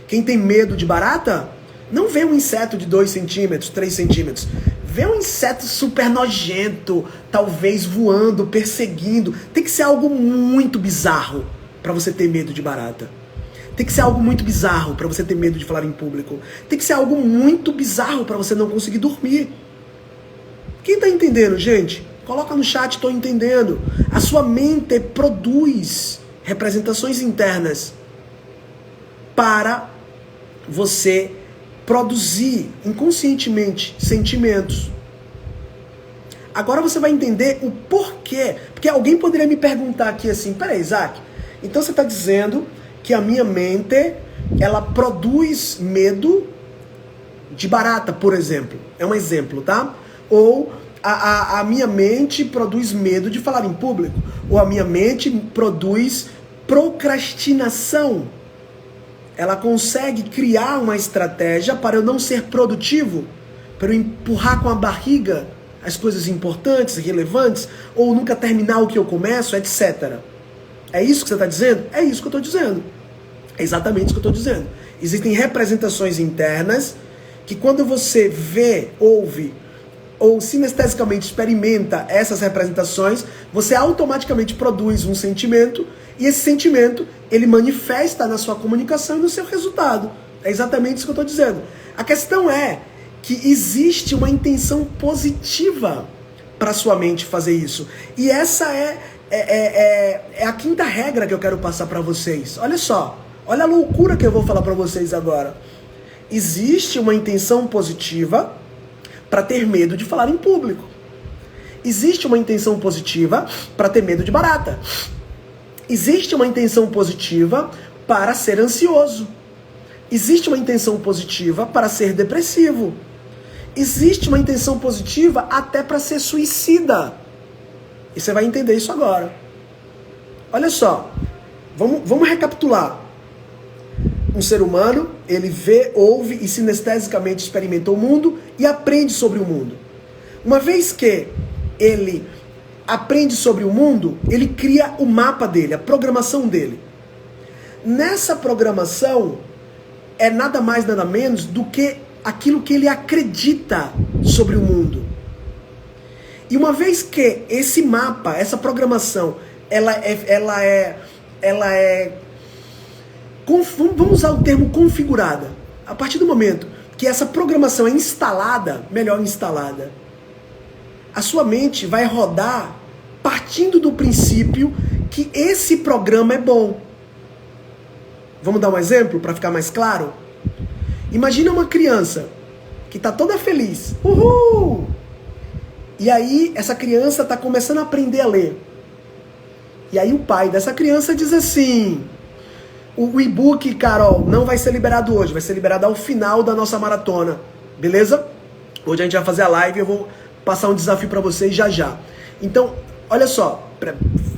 Quem tem medo de barata não vê um inseto de 2 centímetros, 3 centímetros. Vê um inseto super nojento, talvez voando, perseguindo. Tem que ser algo muito bizarro para você ter medo de barata. Tem que ser algo muito bizarro para você ter medo de falar em público. Tem que ser algo muito bizarro para você não conseguir dormir. Quem tá entendendo, gente? Coloca no chat, tô entendendo. A sua mente produz representações internas para você produzir inconscientemente sentimentos. Agora você vai entender o porquê. Porque alguém poderia me perguntar aqui assim, peraí, Isaac, então você está dizendo que a minha mente, ela produz medo de barata, por exemplo. É um exemplo, tá? Ou a minha mente produz medo de falar em público. Ou a minha mente produz procrastinação. Ela consegue criar uma estratégia para eu não ser produtivo, para eu empurrar com a barriga as coisas importantes, relevantes, ou nunca terminar o que eu começo, etc. É isso que você está dizendo? É isso que eu estou dizendo. É exatamente isso que eu estou dizendo. Existem representações internas que quando você vê, ouve, ou sinestesicamente experimenta essas representações, você automaticamente produz um sentimento, e esse sentimento, ele manifesta na sua comunicação e no seu resultado. É exatamente isso que eu estou dizendo. A questão é que existe uma intenção positiva para sua mente fazer isso. E essa é a quinta regra que eu quero passar para vocês. Olha só, olha a loucura que eu vou falar para vocês agora. Existe uma intenção positiva para ter medo de falar em público. Existe uma intenção positiva para ter medo de barata. Existe uma intenção positiva para ser ansioso. Existe uma intenção positiva para ser depressivo. Existe uma intenção positiva até para ser suicida. E você vai entender isso agora. Olha só, vamos recapitular. Um ser humano, ele vê, ouve e sinestesicamente experimenta o mundo e aprende sobre o mundo. Uma vez que ele aprende sobre o mundo, ele cria o mapa dele, a programação dele. Nessa programação é nada mais, nada menos do que aquilo que ele acredita sobre o mundo. E uma vez que esse mapa, essa programação, vamos usar o termo configurada. A partir do momento que essa programação é instalada, melhor instalada, a sua mente vai rodar partindo do princípio que esse programa é bom. Vamos dar um exemplo para ficar mais claro? Imagina uma criança que está toda feliz. Uhul! E aí essa criança está começando a aprender a ler. E aí o pai dessa criança diz assim: o e-book, Carol, não vai ser liberado hoje, vai ser liberado ao final da nossa maratona. Beleza? Hoje a gente vai fazer a live e eu vou passar um desafio para vocês já já. Então, olha só,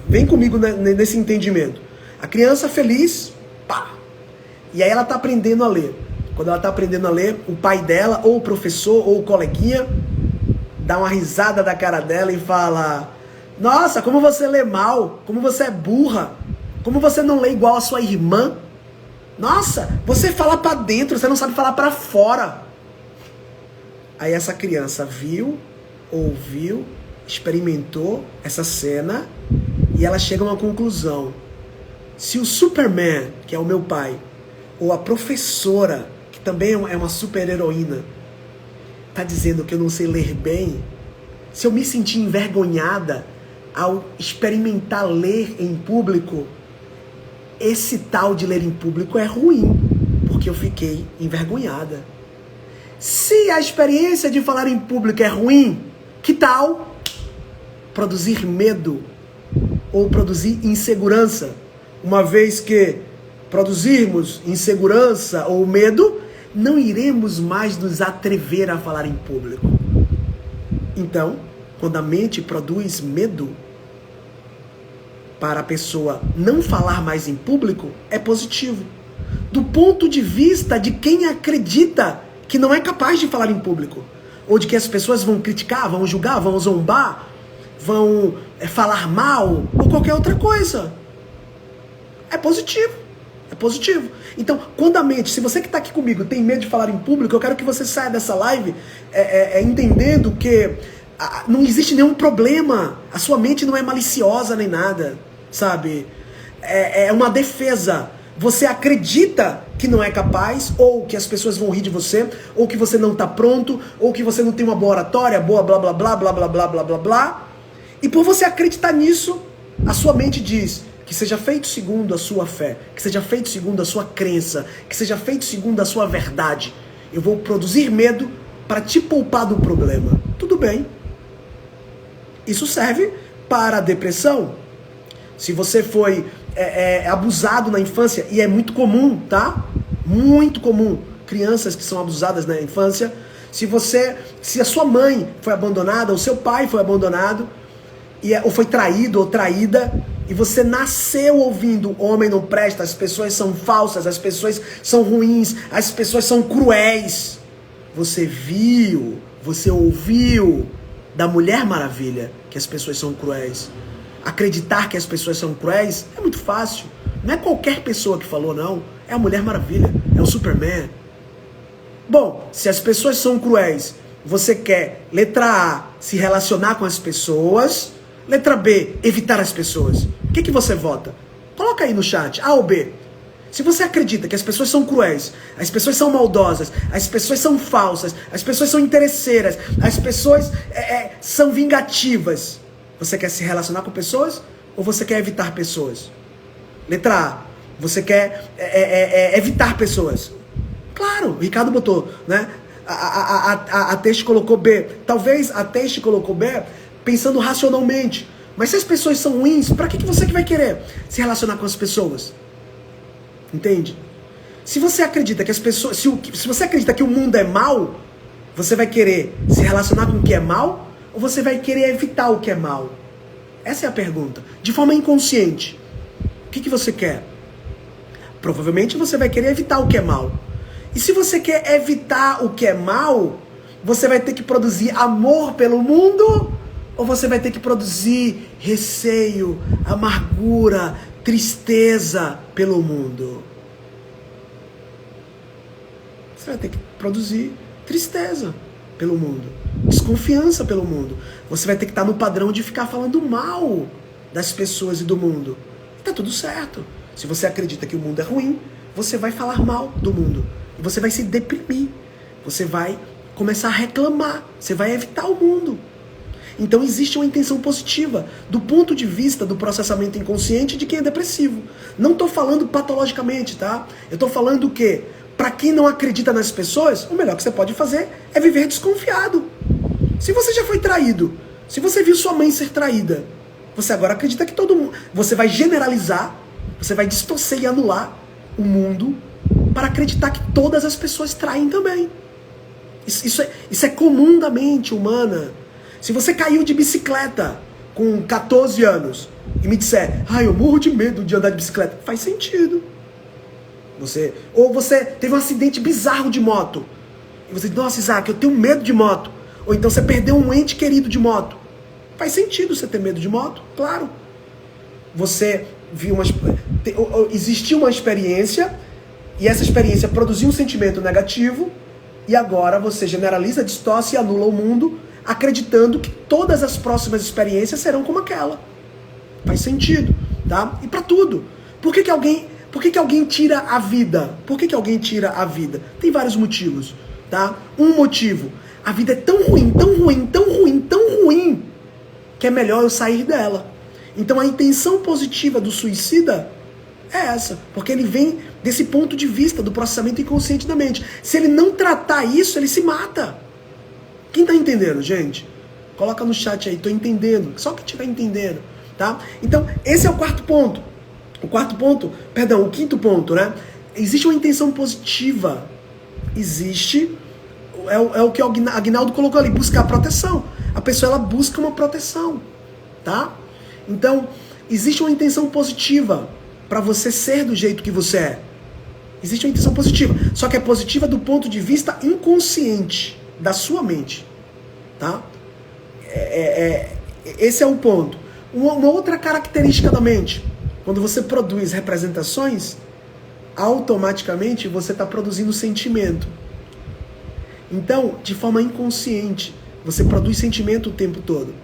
vem comigo nesse entendimento. A criança feliz, pá. E aí ela está aprendendo a ler. Quando ela está aprendendo a ler, o pai dela, ou o professor, ou o coleguinha, dá uma risada da cara dela e fala: nossa, como você lê mal, como você é burra, como você não lê igual a sua irmã. Nossa, você fala para dentro, você não sabe falar para fora. Aí essa criança viu, ouviu, experimentou essa cena e ela chega a uma conclusão. Se o Superman, que é o meu pai, ou a professora, que também é uma super heroína, tá dizendo que eu não sei ler bem, se eu me sentir envergonhada ao experimentar ler em público, esse tal de ler em público é ruim, porque porque eu fiquei envergonhada. Se a experiência de falar em público é ruim, que tal produzir medo ou produzir insegurança? Uma vez que produzirmos insegurança ou medo, não iremos mais nos atrever a falar em público. Então, quando a mente produz medo para a pessoa não falar mais em público, é positivo. Do ponto de vista de quem acredita que não é capaz de falar em público, ou de que as pessoas vão criticar, vão julgar, vão zombar, vão falar mal, ou qualquer outra coisa. É positivo. É positivo. Então, quando a mente, se você que está aqui comigo tem medo de falar em público, eu quero que você saia dessa live entendendo que não existe nenhum problema. A sua mente não é maliciosa nem nada, sabe? É uma defesa. Você acredita que não é capaz, ou que as pessoas vão rir de você, ou que você não está pronto, ou que você não tem uma boa oratória, boa blá blá blá blá blá blá blá blá blá. E por você acreditar nisso, a sua mente diz que seja feito segundo a sua fé, que seja feito segundo a sua crença, que seja feito segundo a sua verdade. Eu vou produzir medo para te poupar do problema. Tudo bem. Isso serve para a depressão. Se você foi abusado na infância, e é muito comum, tá? Muito comum. Crianças que são abusadas na infância. Se a sua mãe foi abandonada, ou seu pai foi abandonado, ou foi traído ou traída, e você nasceu ouvindo: homem não presta, as pessoas são falsas, as pessoas são ruins, as pessoas são cruéis. Você viu, você ouviu da Mulher Maravilha que as pessoas são cruéis. Acreditar que as pessoas são cruéis é muito fácil. Não é qualquer pessoa que falou, não. É a Mulher Maravilha, é o Superman. Bom, se as pessoas são cruéis, você quer, letra A, se relacionar com as pessoas. Letra B, evitar as pessoas. O que você vota? Coloca aí no chat, A ou B. Se você acredita que as pessoas são cruéis, as pessoas são maldosas, as pessoas são falsas, as pessoas são interesseiras, as pessoas são vingativas, você quer se relacionar com pessoas ou você quer evitar pessoas? Letra A, você quer evitar pessoas. Claro, o Ricardo botou, né? A Teixe colocou B. Talvez a Teixe colocou B pensando racionalmente. Mas se as pessoas são ruins, pra que você que vai querer se relacionar com as pessoas? Entende? Se você acredita que as pessoas... Se você acredita que o mundo é mal, você vai querer se relacionar com o que é mal? Ou você vai querer evitar o que é mal? Essa é a pergunta. De forma inconsciente. O que você quer? Provavelmente você vai querer evitar o que é mal. E se você quer evitar o que é mal, você vai ter que produzir amor pelo mundo? Ou você vai ter que produzir receio, amargura, tristeza pelo mundo? Você vai ter que produzir tristeza pelo mundo, desconfiança pelo mundo. Você vai ter que estar no padrão de ficar falando mal das pessoas e do mundo. E tá tudo certo. Se você acredita que o mundo é ruim, você vai falar mal do mundo. E você vai se deprimir. Você vai começar a reclamar. Você vai evitar o mundo. Então existe uma intenção positiva do ponto de vista do processamento inconsciente de quem é depressivo. Não estou falando patologicamente, tá? Eu estou falando que, para quem não acredita nas pessoas, o melhor que você pode fazer é viver desconfiado. Se você já foi traído, se você viu sua mãe ser traída, você agora acredita que todo mundo... Você vai generalizar, você vai distorcer e anular o mundo para acreditar que todas as pessoas traem também. Isso é comum da mente humana. Se você caiu de bicicleta com 14 anos e me disser: eu morro de medo de andar de bicicleta, faz sentido. Ou você teve um acidente bizarro de moto e você diz: nossa, Isaac, eu tenho medo de moto. Ou então você perdeu um ente querido de moto. Faz sentido você ter medo de moto, claro. Você viu existiu uma experiência e essa experiência produziu um sentimento negativo e agora você generaliza, distorce e anula o mundo, acreditando que todas as próximas experiências serão como aquela. Faz sentido, tá? E pra tudo. Por que alguém tira a vida? Por que alguém tira a vida? Tem vários motivos, tá? Um motivo: a vida é tão ruim, tão ruim, tão ruim, tão ruim, que é melhor eu sair dela. Então a intenção positiva do suicida é essa. Porque ele vem desse ponto de vista do processamento inconsciente da mente. Se ele não tratar isso, ele se mata. Quem tá entendendo, gente? Coloca no chat aí, tô entendendo. Só que estiver entendendo, tá? Então, esse é o quarto ponto. O quinto ponto, né? Existe uma intenção positiva. Existe, é o que o Aguinaldo colocou ali, buscar proteção. A pessoa, ela busca uma proteção, tá? Então, existe uma intenção positiva para você ser do jeito que você é. Existe uma intenção positiva. Só que é positiva do ponto de vista inconsciente da sua mente, tá? Esse é o ponto. Uma outra característica da mente, quando você produz representações, automaticamente você está produzindo sentimento. Então, de forma inconsciente, você produz sentimento o tempo todo.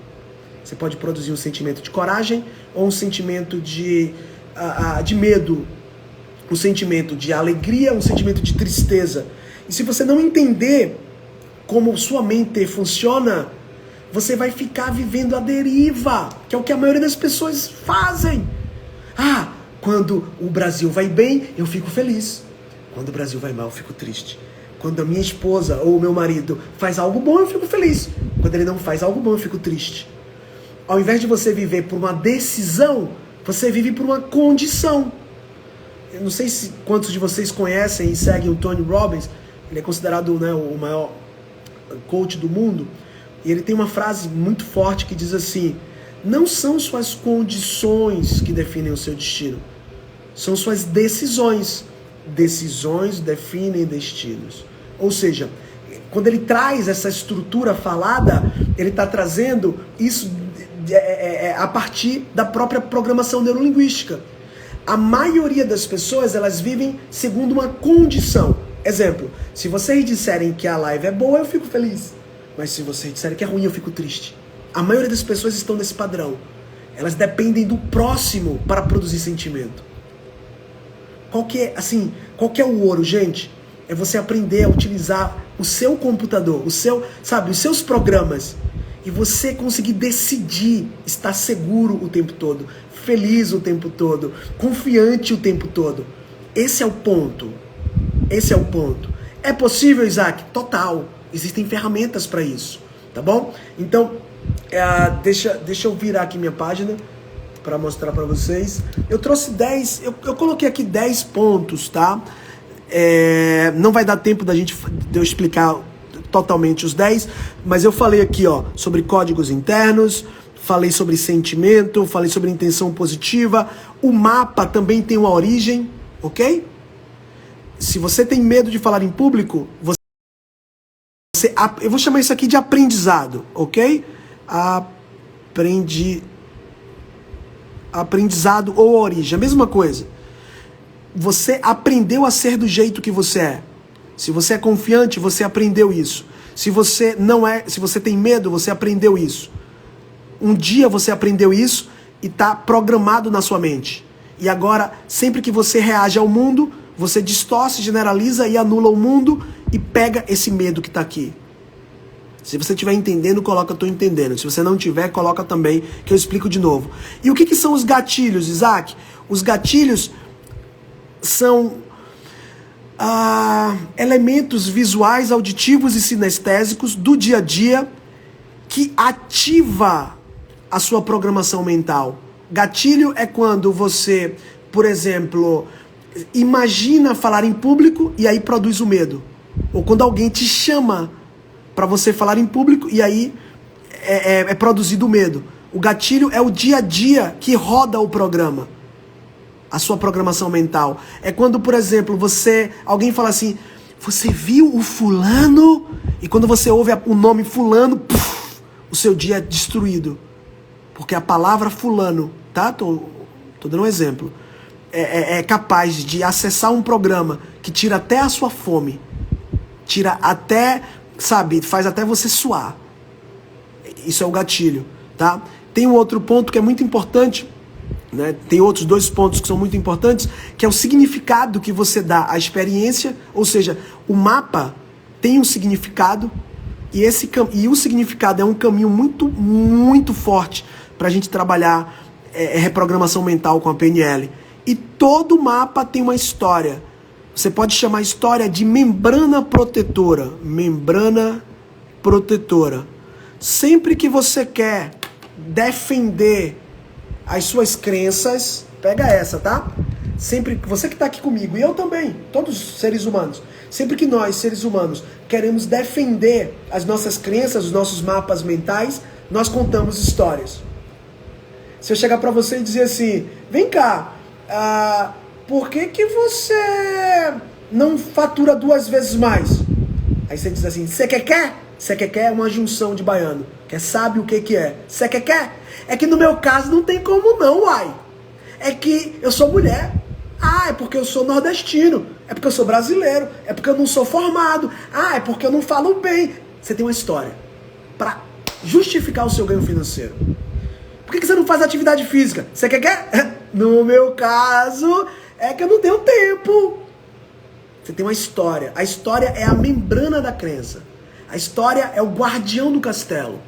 Você pode produzir um sentimento de coragem ou um sentimento de medo, um sentimento de alegria, um sentimento de tristeza. E se você não entender como sua mente funciona, você vai ficar vivendo a deriva, que é o que a maioria das pessoas fazem. Quando o Brasil vai bem, eu fico feliz. Quando o Brasil vai mal, eu fico triste. Quando a minha esposa ou o meu marido faz algo bom, eu fico feliz. Quando ele não faz algo bom, eu fico triste. Ao invés de você viver por uma decisão, você vive por uma condição. Eu não sei quantos de vocês conhecem e seguem o Tony Robbins. Ele é considerado, né, o maior coach do mundo. E ele tem uma frase muito forte que diz assim: não são suas condições que definem o seu destino, são suas decisões. Decisões definem destinos. Ou seja, quando ele traz essa estrutura falada, ele está trazendo isso a partir da própria programação neurolinguística. A maioria das pessoas, elas vivem segundo uma condição. Exemplo, se vocês disserem que a live é boa, eu fico feliz. Mas se vocês disserem que é ruim, eu fico triste. A maioria das pessoas estão nesse padrão. Elas dependem do próximo para produzir sentimento. Qual que é o ouro, gente? É você aprender a utilizar o seu computador, os seus programas. E você conseguir decidir estar seguro o tempo todo, feliz o tempo todo, confiante o tempo todo. Esse é o ponto. É possível, Isaac? Total. Existem ferramentas para isso, tá bom? Então, deixa eu virar aqui minha página para mostrar para vocês. Eu trouxe 10, eu coloquei aqui 10 pontos, tá? Não vai dar tempo de eu explicar totalmente os 10, mas eu falei aqui, ó, sobre códigos internos, falei sobre sentimento, falei sobre intenção positiva. O mapa também tem uma origem, ok? Se você tem medo de falar em público, eu vou chamar isso aqui de aprendizado, ok? Aprendizado ou origem, a mesma coisa. Você aprendeu a ser do jeito que você é. Se você é confiante, você aprendeu isso. Se você se você tem medo, você aprendeu isso. Um dia você aprendeu isso e está programado na sua mente. E agora, sempre que você reage ao mundo, você distorce, generaliza e anula o mundo e pega esse medo que está aqui. Se você estiver entendendo, coloca "tô entendendo". Se você não tiver, coloca também, que eu explico de novo. E o que são os gatilhos, Isaac? Os gatilhos são elementos visuais, auditivos e sinestésicos do dia a dia que ativa a sua programação mental. Gatilho é quando você, por exemplo, imagina falar em público e aí produz o medo. Ou quando alguém te chama para você falar em público e aí é produzido o medo. O gatilho é o dia a dia que roda o programa. A sua programação mental. É quando, por exemplo, alguém fala assim: você viu o fulano? E quando você ouve o nome fulano, o seu dia é destruído. Porque a palavra fulano, tá? Tô dando um exemplo. É capaz de acessar um programa que tira até a sua fome. Tira até, faz até você suar. Isso é o gatilho, tá? Tem um outro ponto que é muito importante, né? Tem outros 2 pontos que são muito importantes, que é o significado que você dá à experiência, ou seja, o mapa tem um significado e o significado é um caminho muito, muito forte para a gente trabalhar reprogramação mental com a PNL. E todo mapa tem uma história. Você pode chamar a história de membrana protetora. Membrana protetora. Sempre que você quer defender as suas crenças, pega essa, tá? Sempre que você que está aqui comigo, e eu também, todos os seres humanos, sempre que nós, seres humanos, queremos defender as nossas crenças, os nossos mapas mentais, nós contamos histórias. Se eu chegar para você e dizer assim, vem cá, por que você não fatura 2 vezes mais? Aí você diz assim, você quer? Você quer é uma junção de baiano, que sabe o que é. Você quer? É que no meu caso não tem como não, uai. É que eu sou mulher. É porque eu sou nordestino. É porque eu sou brasileiro. É porque eu não sou formado. É porque eu não falo bem. Você tem uma história para justificar o seu ganho financeiro. Por que você não faz atividade física? Você quer? No meu caso, é que eu não tenho tempo. Você tem uma história. A história é a membrana da crença. A história é o guardião do castelo.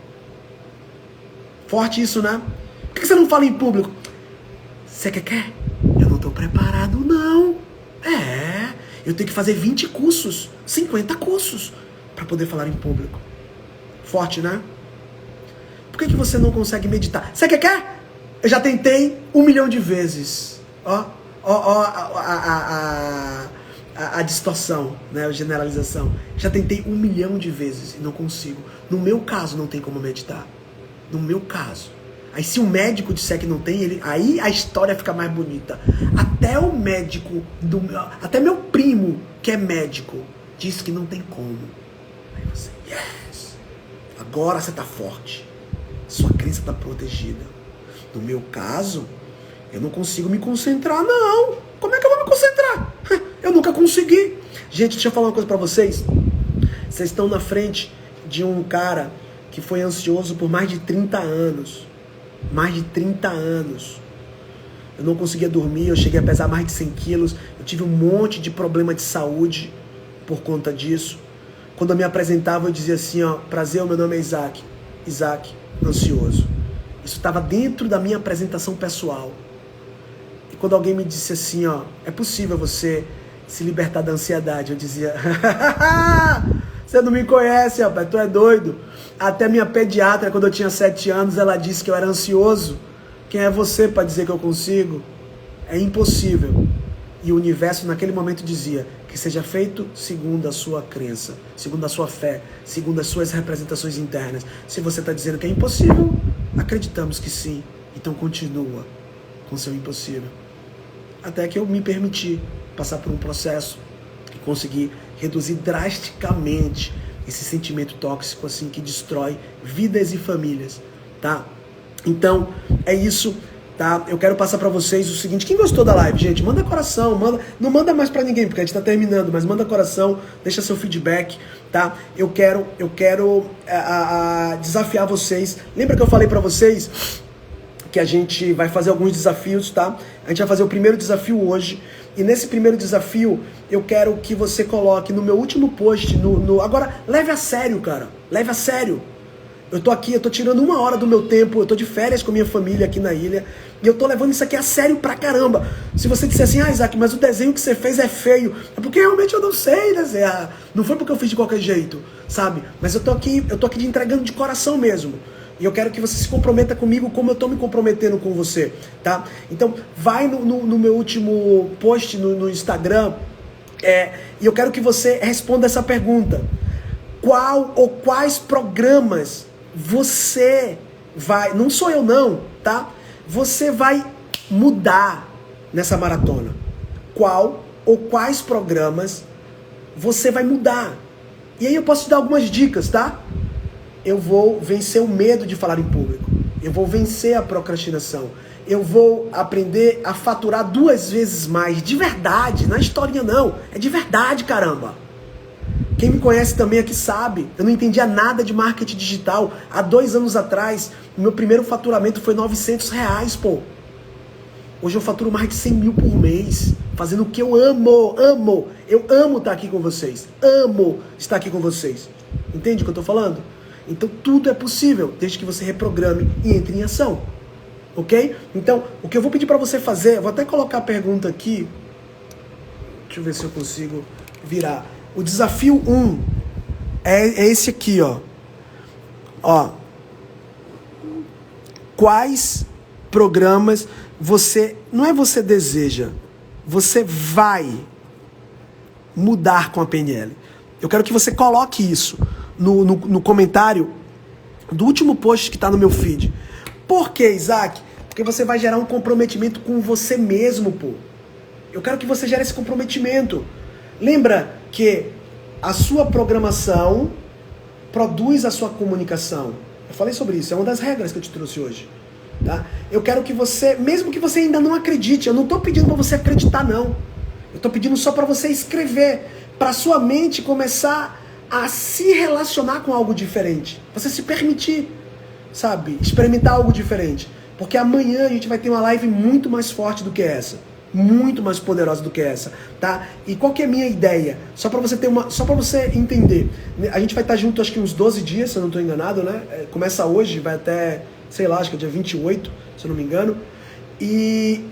Forte isso, né? Por que você não fala em público? Você quer? Eu não estou preparado, não. Eu tenho que fazer 20 cursos, 50 cursos para poder falar em público. Forte, né? Por que você não consegue meditar? Você quer? Eu já tentei 1 milhão de vezes. A distorção, né? A generalização. Já tentei 1 milhão de vezes e não consigo. No meu caso, não tem como meditar. No meu caso. Aí se o médico disser que não tem, aí a história fica mais bonita. Até o médico, até meu primo, que é médico, diz que não tem como. Aí você, yes! Agora você tá forte. Sua crença tá protegida. No meu caso, eu não consigo me concentrar, não. Como é que eu vou me concentrar? Eu nunca consegui. Gente, deixa eu falar uma coisa pra vocês. Vocês estão na frente de um cara que foi ansioso por mais de 30 anos. Mais de 30 anos. Eu não conseguia dormir, eu cheguei a pesar mais de 100 quilos. Eu tive um monte de problema de saúde por conta disso. Quando eu me apresentava, eu dizia assim, prazer, meu nome é Isaac. Isaac, ansioso. Isso estava dentro da minha apresentação pessoal. E quando alguém me disse assim, é possível você se libertar da ansiedade, eu dizia, você não me conhece, rapaz, tu é doido. Até minha pediatra, quando eu tinha 7 anos, ela disse que eu era ansioso. Quem é você para dizer que eu consigo? É impossível. E o universo naquele momento dizia que seja feito segundo a sua crença, segundo a sua fé, segundo as suas representações internas. Se você está dizendo que é impossível, acreditamos que sim. Então continua com seu impossível. Até que eu me permiti passar por um processo e consegui reduzir drasticamente esse sentimento tóxico assim que destrói vidas e famílias, tá? Então, é isso, tá? Eu quero passar pra vocês o seguinte, quem gostou da live, gente, manda coração, não manda mais pra ninguém, porque a gente tá terminando, mas manda coração, deixa seu feedback, tá? Eu quero desafiar vocês. Lembra que eu falei pra vocês que a gente vai fazer alguns desafios, tá? A gente vai fazer o primeiro desafio hoje. E nesse primeiro desafio, eu quero que você coloque no meu último post, agora, leve a sério, cara. Leve a sério. Eu tô aqui, eu tô tirando 1 hora do meu tempo, eu tô de férias com minha família aqui na ilha, e eu tô levando isso aqui a sério pra caramba. Se você disser assim, Isaac, mas o desenho que você fez é feio, é porque realmente eu não sei desenhar. Não foi porque eu fiz de qualquer jeito, sabe? Mas eu tô aqui te entregando de coração mesmo. E eu quero que você se comprometa comigo como eu estou me comprometendo com você, tá? Então, vai no meu último post no Instagram e eu quero que você responda essa pergunta. Qual ou quais programas você vai... Não sou eu não, tá? Você vai mudar nessa maratona. Qual ou quais programas você vai mudar? E aí eu posso te dar algumas dicas, tá? Eu vou vencer o medo de falar em público. Eu vou vencer a procrastinação. Eu vou aprender a faturar 2 vezes mais. De verdade, não é historinha não. É de verdade, caramba. Quem me conhece também aqui sabe. Eu não entendia nada de marketing digital. Há 2 anos atrás, o meu primeiro faturamento foi R$900, pô. Hoje eu faturo mais de 100 mil por mês. Fazendo o que eu amo. Eu amo estar aqui com vocês. Amo estar aqui com vocês. Entende o que eu tô falando? Então tudo é possível, desde que você reprograme e entre em ação. ok? Então, o que eu vou pedir para você fazer, eu vou até colocar a pergunta aqui, deixa eu ver se eu consigo virar. O desafio 1 é esse aqui, ó. Ó. Quais programas não é você deseja, você vai mudar com a PNL. Eu quero que você coloque isso no comentário do último post que está no meu feed. Por que, Isaac? Porque você vai gerar um comprometimento com você mesmo, pô. Eu quero que você gere esse comprometimento. Lembra que a sua programação produz a sua comunicação. Eu falei sobre isso, é uma das regras que eu te trouxe hoje. Tá? Eu quero que você, mesmo que você ainda não acredite, eu não estou pedindo para você acreditar, não. Eu estou pedindo só para você escrever, para sua mente começar a se relacionar com algo diferente. Você se permitir, sabe? Experimentar algo diferente. Porque amanhã a gente vai ter uma live muito mais forte do que essa. Muito mais poderosa do que essa, tá? E qual que é a minha ideia? Só para você entender. A gente vai estar junto acho que uns 12 dias, se eu não estou enganado, né? Começa hoje, vai até, sei lá, acho que é dia 28, se eu não me engano. E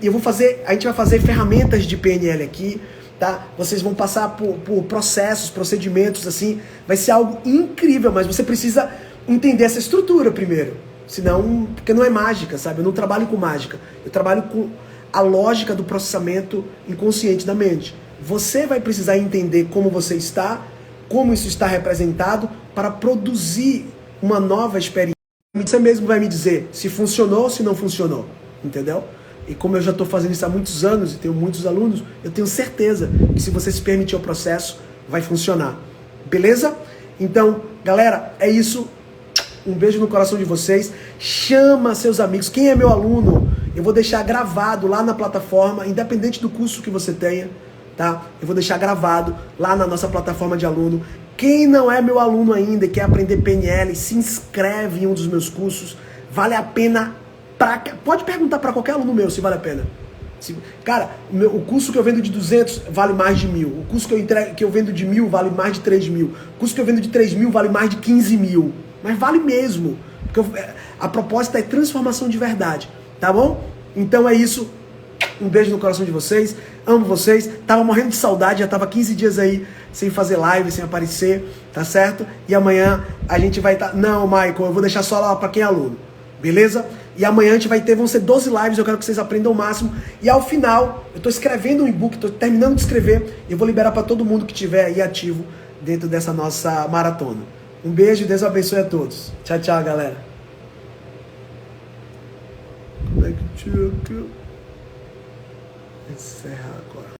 a gente vai fazer ferramentas de PNL aqui, tá? Vocês vão passar por processos, procedimentos, assim. Vai ser algo incrível, mas você precisa entender essa estrutura primeiro. Senão, porque não é mágica, sabe? Eu não trabalho com mágica. Eu trabalho com a lógica do processamento inconsciente da mente. Você vai precisar entender como você está, como isso está representado, para produzir uma nova experiência. Você mesmo vai me dizer se funcionou ou se não funcionou, entendeu? E como eu já estou fazendo isso há muitos anos e tenho muitos alunos, eu tenho certeza que se você se permitir o processo, vai funcionar. Beleza? Então, galera, é isso. Um beijo no coração de vocês. Chama seus amigos. Quem é meu aluno, eu vou deixar gravado lá na plataforma, independente do curso que você tenha, tá? Eu vou deixar gravado lá na nossa plataforma de aluno. Quem não é meu aluno ainda e quer aprender PNL, se inscreve em um dos meus cursos. Vale a pena. Pode perguntar para qualquer aluno meu se vale a pena. Cara, o curso que eu vendo de 200 vale mais de 1.000. O curso que eu vendo de 1.000 vale mais de 3.000. O curso que eu vendo de 3.000 vale mais de 15.000. Mas vale mesmo. Porque a proposta é transformação de verdade. Tá bom? Então é isso. Um beijo no coração de vocês. Amo vocês. Tava morrendo de saudade. Já tava 15 dias aí sem fazer live, sem aparecer. Tá certo? E amanhã a gente vai estar... Não, Michael, eu vou deixar só lá pra quem é aluno. Beleza? E amanhã a gente vai ter... Vão ser 12 lives. Eu quero que vocês aprendam o máximo. E ao final, eu tô escrevendo um e-book. Tô terminando de escrever. E eu vou liberar pra todo mundo que tiver aí ativo dentro dessa nossa maratona. Um beijo e Deus abençoe a todos. Tchau, tchau, galera. Como é que tira aqui? Encerrar agora.